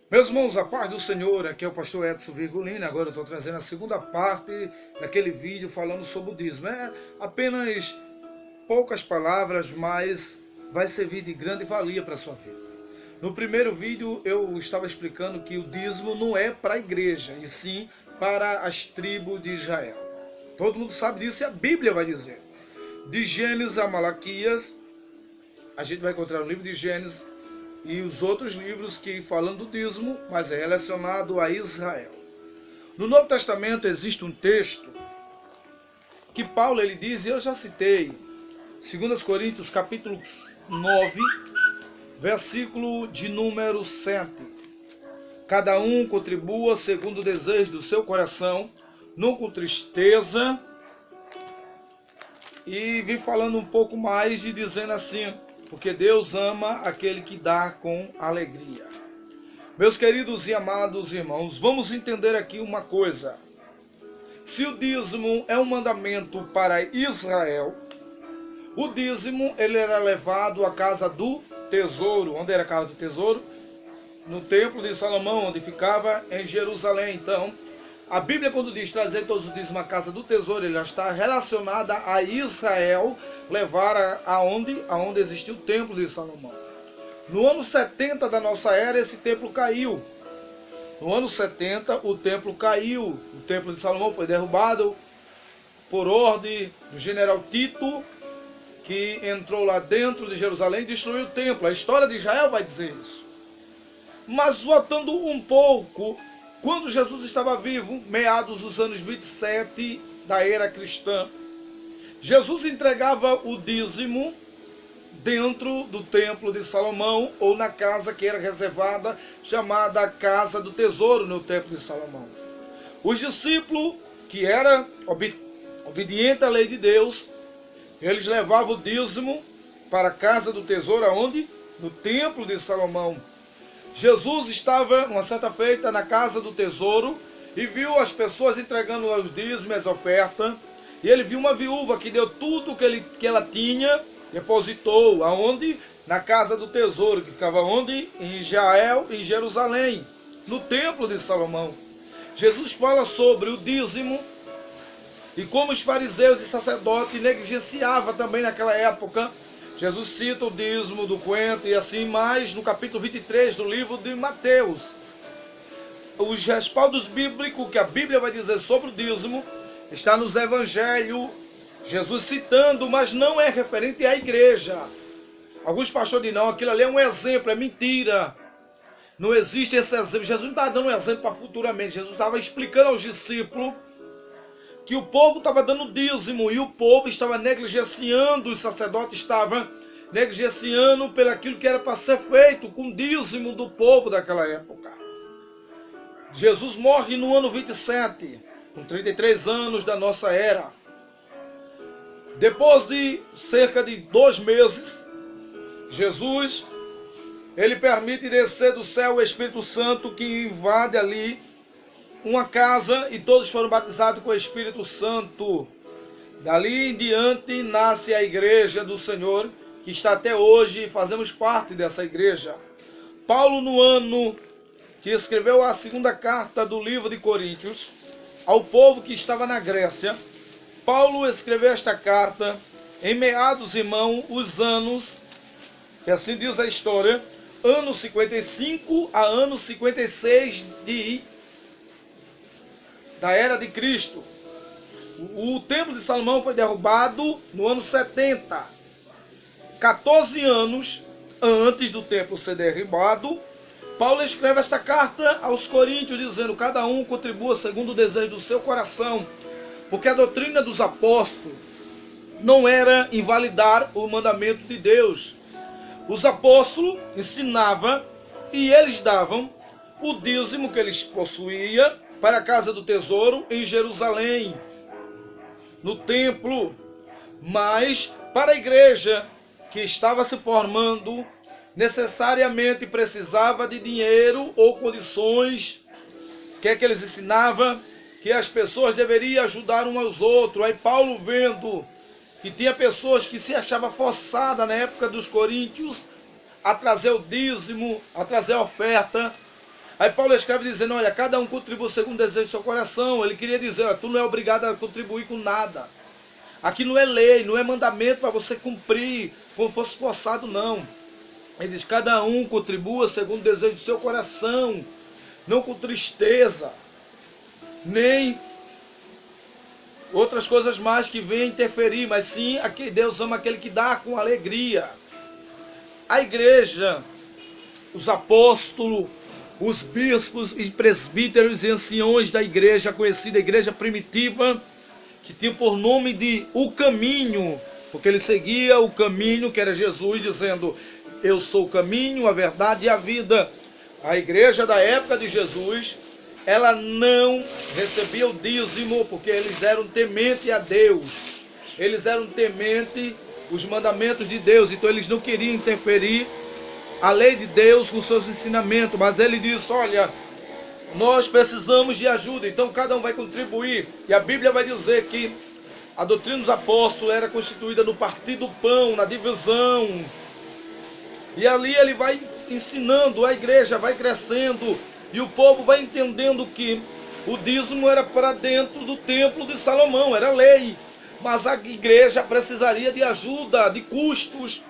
Meus irmãos, a paz do Senhor, aqui é o pastor Edson Virgulino. Agora eu estou trazendo a segunda parte daquele vídeo falando sobre o dízimo. É apenas poucas palavras, mas vai servir de grande valia para a sua vida. No primeiro vídeo eu estava explicando que o dízimo não é para a igreja, e sim para as tribos de Israel. Todo mundo sabe disso e a Bíblia vai dizer. De Gênesis a Malaquias, a gente vai encontrar o livro de Gênesis e os outros livros que falam do dízimo, mas é relacionado a Israel. No Novo Testamento existe um texto que Paulo ele diz, e eu já citei, 2 Coríntios capítulo 9, versículo de número 7. Cada um contribua segundo o desejo do seu coração, não com tristeza. E vim falando um pouco mais e dizendo assim, porque Deus ama aquele que dá com alegria. Meus queridos e amados irmãos, vamos entender aqui uma coisa. Se o dízimo é um mandamento para Israel, o dízimo ele era levado à casa do tesouro. Onde era a casa do tesouro? No templo de Salomão, onde ficava em Jerusalém. Então, a Bíblia, quando diz trazer todos os dízimos à casa do tesouro, ele já está relacionada a Israel, levar aonde existiu o templo de Salomão. No ano 70 da nossa era, esse templo caiu. No ano 70, o templo caiu. O templo de Salomão foi derrubado por ordem do general Tito, que entrou lá dentro de Jerusalém e destruiu o templo. A história de Israel vai dizer isso. Mas voltando um pouco, quando Jesus estava vivo, meados dos anos 27 da era cristã, Jesus entregava o dízimo dentro do templo de Salomão, ou na casa que era reservada, chamada Casa do Tesouro, no templo de Salomão. Os discípulos, que eram obedientes à lei de Deus, eles levavam o dízimo para a Casa do Tesouro, aonde? No templo de Salomão. Jesus estava, uma certa feita, na casa do tesouro e viu as pessoas entregando os dízimos, as ofertas. E ele viu uma viúva que deu tudo que ela tinha, depositou. Aonde? Na casa do tesouro, que ficava onde? Em Israel, em Jerusalém, no templo de Salomão. Jesus fala sobre o dízimo e como os fariseus e sacerdotes negligenciavam também naquela época. Jesus cita o dízimo do coentro e assim mais no capítulo 23 do livro de Mateus. Os respaldos bíblicos que a Bíblia vai dizer sobre o dízimo está nos evangelhos, Jesus citando, mas não é referente à igreja. Alguns pastores dizem, não, aquilo ali é um exemplo, é mentira. Não existe esse exemplo. Jesus não está dando um exemplo para futuramente. Jesus estava explicando aos discípulos que o povo estava dando dízimo e o povo estava negligenciando, os sacerdotes estavam negligenciando pelo aquilo que era para ser feito com o dízimo do povo daquela época. Jesus morre no ano 27, com 33 anos da nossa era. Depois de cerca de 2 meses, Jesus, ele permite descer do céu o Espírito Santo que invade ali uma casa e todos foram batizados com o Espírito Santo. Dali em diante nasce a igreja do Senhor, que está até hoje e fazemos parte dessa igreja. Paulo, no ano que escreveu a segunda carta do livro de Coríntios, ao povo que estava na Grécia, Paulo escreveu esta carta em meados, irmão, os anos, que assim diz a história, ano 55 a ano 56 da era de Cristo. O templo de Salomão foi derrubado no ano 70. 14 anos antes do templo ser derrubado, Paulo escreve esta carta aos Coríntios dizendo, cada um contribua segundo o desejo do seu coração, porque a doutrina dos apóstolos não era invalidar o mandamento de Deus. Os apóstolos ensinavam e eles davam o dízimo que eles possuíam para a casa do tesouro em Jerusalém, no templo, mas para a igreja que estava se formando, necessariamente precisava de dinheiro ou condições. O que é que eles ensinavam? Que as pessoas deveriam ajudar uns aos outros. Aí Paulo, vendo que tinha pessoas que se achavam forçadas na época dos coríntios a trazer o dízimo, a trazer a oferta, Aí Paulo escreve dizendo, olha, cada um contribui segundo o desejo do seu coração. Ele queria dizer, olha, tu não é obrigado a contribuir com nada. Aqui não é lei, não é mandamento para você cumprir como fosse forçado, não. Ele diz, cada um contribua segundo o desejo do seu coração, não com tristeza, nem outras coisas mais que venham interferir, mas sim, aqui Deus ama aquele que dá com alegria. A igreja, os apóstolos, os bispos e presbíteros e anciões da igreja, conhecida igreja primitiva, que tinha por nome de o caminho, porque ele seguia o caminho que era Jesus, dizendo, eu sou o caminho, a verdade e a vida. A igreja da época de Jesus, ela não recebia o dízimo, porque eles eram tementes a Deus. Eles eram tementes os mandamentos de Deus, então eles não queriam interferir a lei de Deus com seus ensinamentos. Mas ele disse, olha, nós precisamos de ajuda, então cada um vai contribuir. E a Bíblia vai dizer que a doutrina dos apóstolos era constituída no partir do pão, na divisão. E ali ele vai ensinando, a igreja vai crescendo, e o povo vai entendendo que o dízimo era para dentro do templo de Salomão, era lei. Mas a igreja precisaria de ajuda, de custos.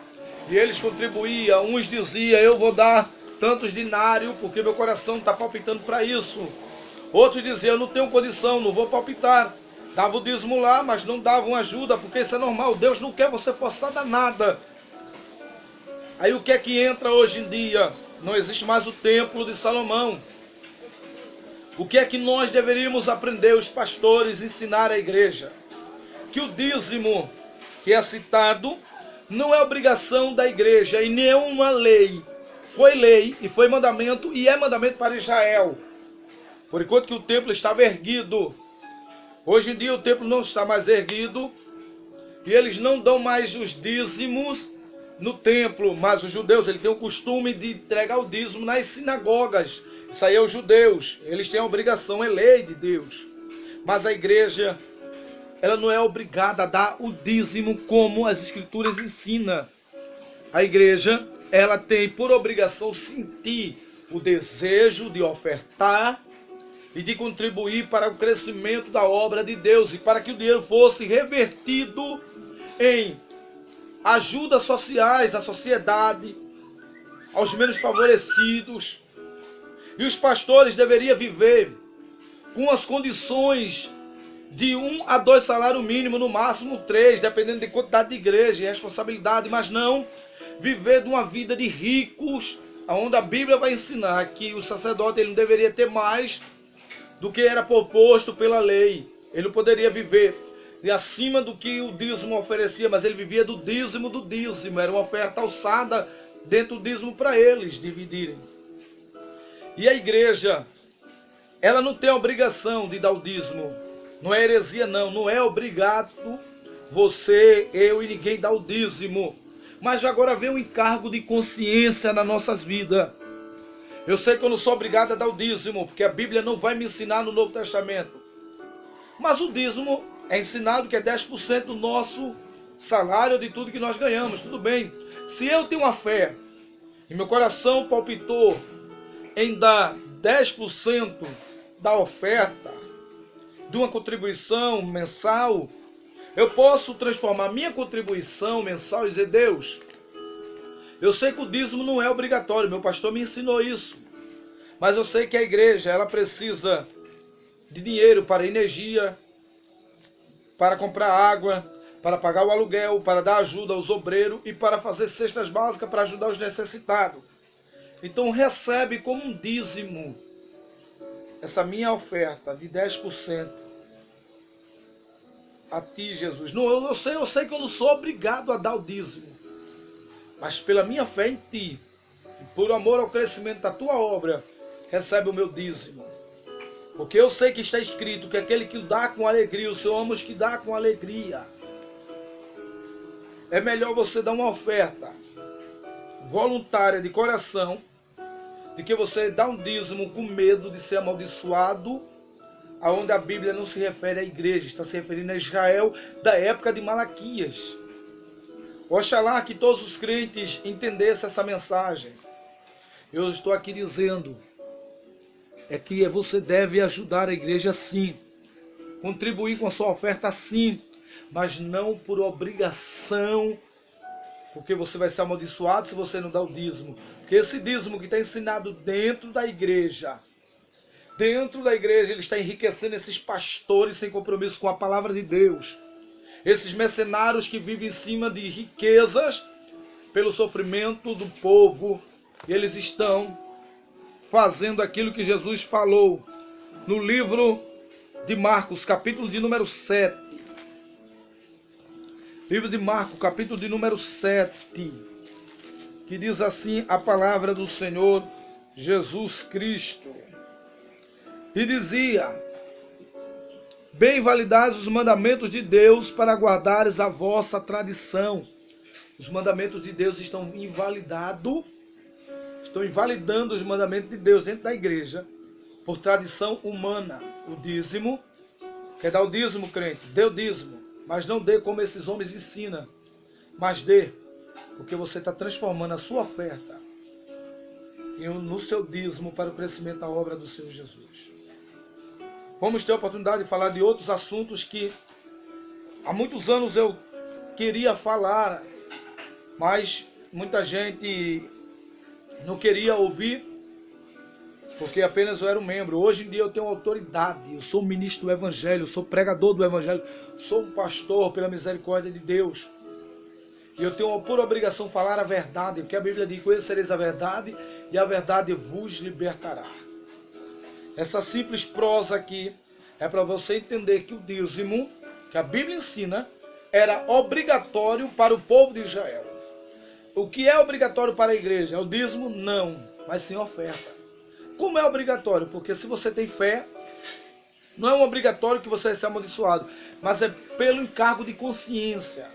E eles contribuíam, uns diziam, eu vou dar tantos dinários, porque meu coração está palpitando para isso. Outros diziam, eu não tenho condição, não vou palpitar. Dava o dízimo lá, mas não davam ajuda, porque isso é normal, Deus não quer você forçar a nada. Aí o que é que entra hoje em dia? Não existe mais o templo de Salomão. O que é que nós deveríamos aprender, os pastores, ensinar à igreja? Que o dízimo que é citado não é obrigação da igreja e nem é uma lei. Foi lei e foi mandamento e é mandamento para Israel. Por enquanto que o templo estava erguido. Hoje em dia o templo não está mais erguido e eles não dão mais os dízimos no templo, mas os judeus, ele tem o costume de entregar o dízimo nas sinagogas. Isso aí é os judeus, eles têm a obrigação, é lei de Deus. Mas a igreja, ela não é obrigada a dar o dízimo como as escrituras ensinam. A igreja, ela tem por obrigação sentir o desejo de ofertar e de contribuir para o crescimento da obra de Deus e para que o dinheiro fosse revertido em ajudas sociais à sociedade, aos menos favorecidos. E os pastores deveriam viver com as condições de 1 a 2 salários mínimos, no máximo 3, dependendo da quantidade de igreja e responsabilidade, mas não viver de uma vida de ricos, onde a Bíblia vai ensinar que o sacerdote ele não deveria ter mais do que era proposto pela lei. Ele não poderia viver e acima do que o dízimo oferecia, mas ele vivia do dízimo, era uma oferta alçada dentro do dízimo para eles dividirem. E a igreja, ela não tem a obrigação de dar o dízimo, não é heresia não é obrigado você, eu e ninguém dar o dízimo, mas agora vem um encargo de consciência nas nossas vidas. Eu sei que eu não sou obrigado a dar o dízimo, porque a Bíblia não vai me ensinar no Novo Testamento, mas o dízimo é ensinado que é 10% do nosso salário, de tudo que nós ganhamos. Tudo bem. Se eu tenho uma fé e meu coração palpitou em dar 10% da oferta de uma contribuição mensal, eu posso transformar minha contribuição mensal e dizer, Deus, eu sei que o dízimo não é obrigatório, meu pastor me ensinou isso, mas eu sei que a igreja ela precisa de dinheiro para energia, para comprar água, para pagar o aluguel, para dar ajuda aos obreiros e para fazer cestas básicas para ajudar os necessitados. Então recebe como um dízimo essa minha oferta de 10% a ti, Jesus. Não, eu sei que eu não sou obrigado a dar o dízimo, mas pela minha fé em ti, e por amor ao crescimento da tua obra, recebe o meu dízimo. Porque eu sei que está escrito que aquele que dá com alegria, o Senhor ama os que dá com alegria. É melhor você dar uma oferta voluntária de coração, de que você dá um dízimo com medo de ser amaldiçoado, aonde a Bíblia não se refere à igreja, está se referindo a Israel da época de Malaquias. Oxalá que todos os crentes entendessem essa mensagem. Eu estou aqui dizendo é que você deve ajudar a igreja sim, contribuir com a sua oferta sim, mas não por obrigação, porque você vai ser amaldiçoado se você não dá o dízimo. Porque esse dízimo que está ensinado dentro da igreja, ele está enriquecendo esses pastores sem compromisso com a palavra de Deus. Esses mercenários que vivem em cima de riquezas pelo sofrimento do povo. Eles estão fazendo aquilo que Jesus falou no livro de Marcos, capítulo de número 7. Livro de Marcos, capítulo de número 7, que diz assim a palavra do Senhor Jesus Cristo. E dizia: bem validais os mandamentos de Deus para guardares a vossa tradição. Os mandamentos de Deus estão invalidando os mandamentos de Deus dentro da igreja por tradição humana. O dízimo, quer dar o dízimo, crente? Dê o dízimo, mas não dê como esses homens ensinam, mas dê, porque você está transformando a sua oferta no seu dízimo para o crescimento da obra do Senhor Jesus. Vamos ter a oportunidade de falar de outros assuntos que há muitos anos eu queria falar, mas muita gente não queria ouvir, porque apenas eu era um membro. Hoje em dia eu tenho autoridade, eu sou ministro do Evangelho, eu sou pregador do Evangelho, sou um pastor pela misericórdia de Deus. E eu tenho por obrigação falar a verdade, porque a Bíblia diz: conhecereis a verdade e a verdade vos libertará. Essa simples prosa aqui é para você entender que o dízimo, que a Bíblia ensina, era obrigatório para o povo de Israel. O que é obrigatório para a igreja? É o dízimo? Não, mas sim a oferta. Como é obrigatório? Porque se você tem fé, não é um obrigatório que você vai ser amaldiçoado, mas é pelo encargo de consciência.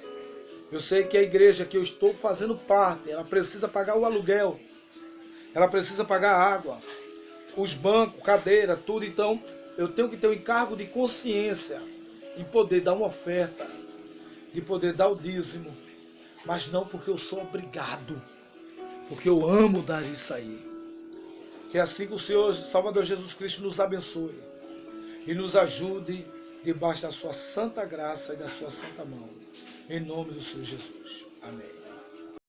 Eu sei que a igreja que eu estou fazendo parte, ela precisa pagar o aluguel, ela precisa pagar a água, os bancos, cadeira, tudo. Então eu tenho que ter um encargo de consciência em poder dar uma oferta, de poder dar o dízimo, mas não porque eu sou obrigado, porque eu amo dar isso aí. Que é assim que o Senhor Salvador Jesus Cristo nos abençoe e nos ajude debaixo da sua santa graça e da sua santa mão, em nome do Senhor Jesus. Amém.